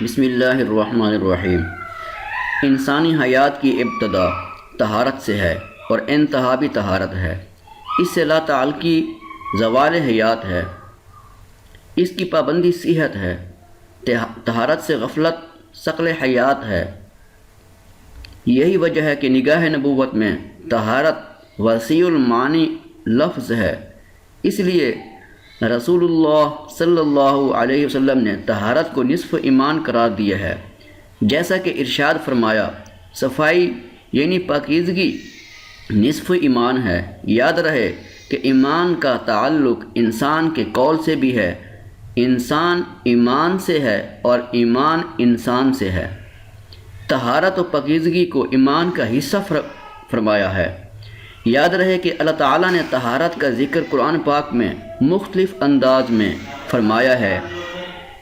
بسم اللہ الرحمن الرحیم۔ انسانی حیات کی ابتدا طہارت سے ہے اور انتہا بھی طہارت ہے۔ اس سے اللہ تعالی کی زوال حیات ہے، اس کی پابندی صحت ہے۔ طہارت سے غفلت ثقل حیات ہے۔ یہی وجہ ہے کہ نگاہ نبوت میں طہارت وسیع المعانی لفظ ہے۔ اس لیے رسول اللہ صلی اللہ علیہ وسلم نے طہارت کو نصف ایمان قرار دیا ہے، جیسا کہ ارشاد فرمایا، صفائی یعنی پاکیزگی نصف ایمان ہے۔ یاد رہے کہ ایمان کا تعلق انسان کے قول سے بھی ہے، انسان ایمان سے ہے اور ایمان انسان سے ہے۔ طہارت و پاکیزگی کو ایمان کا حصہ فرمایا ہے۔ یاد رہے کہ اللہ تعالیٰ نے طہارت کا ذکر قرآن پاک میں مختلف انداز میں فرمایا ہے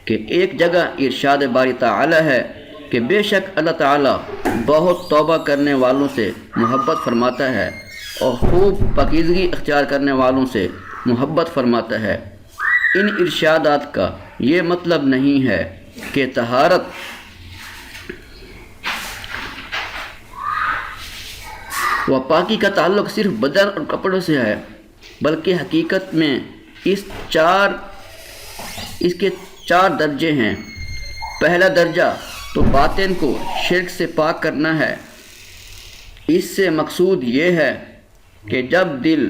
کہ ایک جگہ ارشاد باری تعالیٰ ہے کہ بے شک اللہ تعالیٰ بہت توبہ کرنے والوں سے محبت فرماتا ہے اور خوب پاکیزگی اختیار کرنے والوں سے محبت فرماتا ہے۔ ان ارشادات کا یہ مطلب نہیں ہے کہ طہارت و پاکی کا تعلق صرف بدن اور کپڑوں سے ہے، بلکہ حقیقت میں اس کے چار درجے ہیں۔ پہلا درجہ تو باطن کو شرک سے پاک کرنا ہے۔ اس سے مقصود یہ ہے کہ جب دل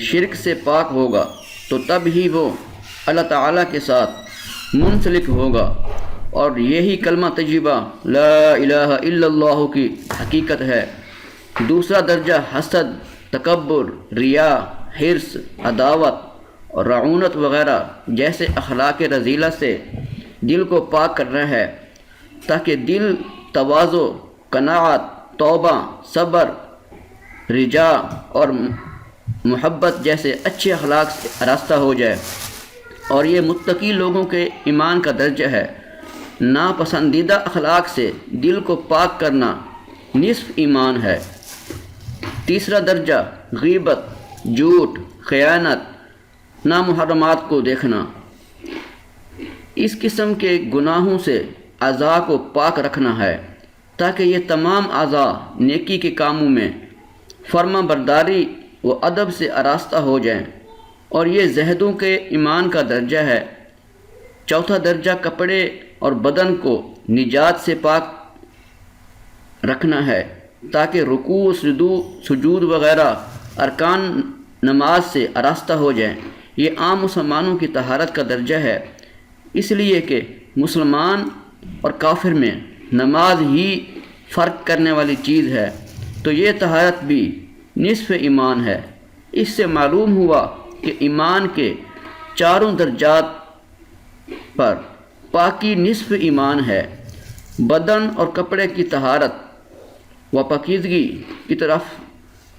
شرک سے پاک ہوگا تو تب ہی وہ اللہ تعالیٰ کے ساتھ منسلک ہوگا، اور یہی کلمہ طیبہ لا الہ الا اللہ کی حقیقت ہے۔ دوسرا درجہ حسد، تکبر، ریا، حرص، عداوت اور رعونت وغیرہ جیسے اخلاق رذیلہ سے دل کو پاک کرنا ہے، تاکہ دل تواضع، قناعت، توبہ، صبر، رجا اور محبت جیسے اچھے اخلاق سے آراستہ ہو جائے۔ اور یہ متقی لوگوں کے ایمان کا درجہ ہے۔ ناپسندیدہ اخلاق سے دل کو پاک کرنا نصف ایمان ہے۔ تیسرا درجہ غیبت، جھوٹ، خیانت، نامحرمات کو دیکھنا، اس قسم کے گناہوں سے اعضاء کو پاک رکھنا ہے، تاکہ یہ تمام اعضاء نیکی کے کاموں میں فرما برداری و ادب سے آراستہ ہو جائیں، اور یہ زہدوں کے ایمان کا درجہ ہے۔ چوتھا درجہ کپڑے اور بدن کو نجات سے پاک رکھنا ہے، تاکہ رکوع، سجود وغیرہ ارکان نماز سے آراستہ ہو جائیں۔ یہ عام مسلمانوں کی طہارت کا درجہ ہے، اس لیے کہ مسلمان اور کافر میں نماز ہی فرق کرنے والی چیز ہے، تو یہ طہارت بھی نصف ایمان ہے۔ اس سے معلوم ہوا کہ ایمان کے چاروں درجات پر پاکی نصف ایمان ہے۔ بدن اور کپڑے کی طہارت و پاکیزگی کی طرف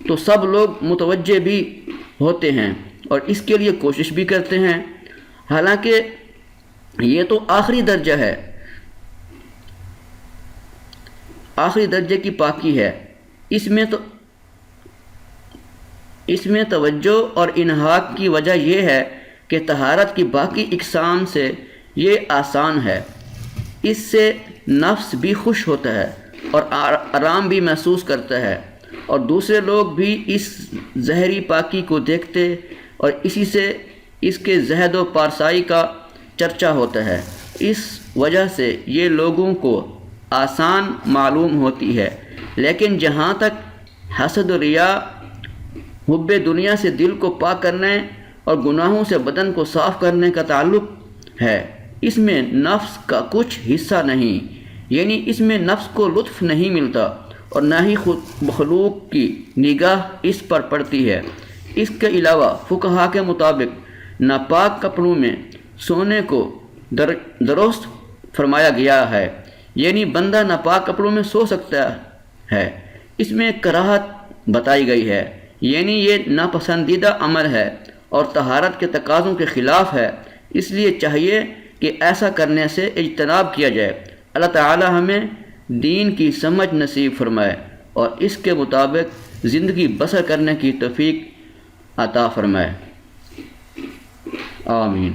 تو سب لوگ متوجہ بھی ہوتے ہیں اور اس کے لیے کوشش بھی کرتے ہیں، حالانکہ یہ تو آخری درجہ ہے، آخری درجے کی پاکی ہے۔ اس میں توجہ اور انہاک کی وجہ یہ ہے کہ طہارت کی باقی اقسام سے یہ آسان ہے۔ اس سے نفس بھی خوش ہوتا ہے اور آرام بھی محسوس کرتا ہے، اور دوسرے لوگ بھی اس ظاہری پاکی کو دیکھتے اور اسی سے اس کے زہد و پارسائی کا چرچا ہوتا ہے۔ اس وجہ سے یہ لوگوں کو آسان معلوم ہوتی ہے۔ لیکن جہاں تک حسد و ریا، حب دنیا سے دل کو پاک کرنے اور گناہوں سے بدن کو صاف کرنے کا تعلق ہے، اس میں نفس کا کچھ حصہ نہیں، یعنی اس میں نفس کو لطف نہیں ملتا اور نہ ہی خود مخلوق کی نگاہ اس پر پڑتی ہے۔ اس کے علاوہ فقہا کے مطابق ناپاک کپڑوں میں سونے کو درست فرمایا گیا ہے، یعنی بندہ ناپاک کپڑوں میں سو سکتا ہے۔ اس میں کراہت بتائی گئی ہے، یعنی یہ ناپسندیدہ عمل ہے اور طہارت کے تقاضوں کے خلاف ہے، اس لیے چاہیے کہ ایسا کرنے سے اجتناب کیا جائے۔ اللہ تعالی ہمیں دین کی سمجھ نصیب فرمائے اور اس کے مطابق زندگی بسر کرنے کی توفیق عطا فرمائے، آمین۔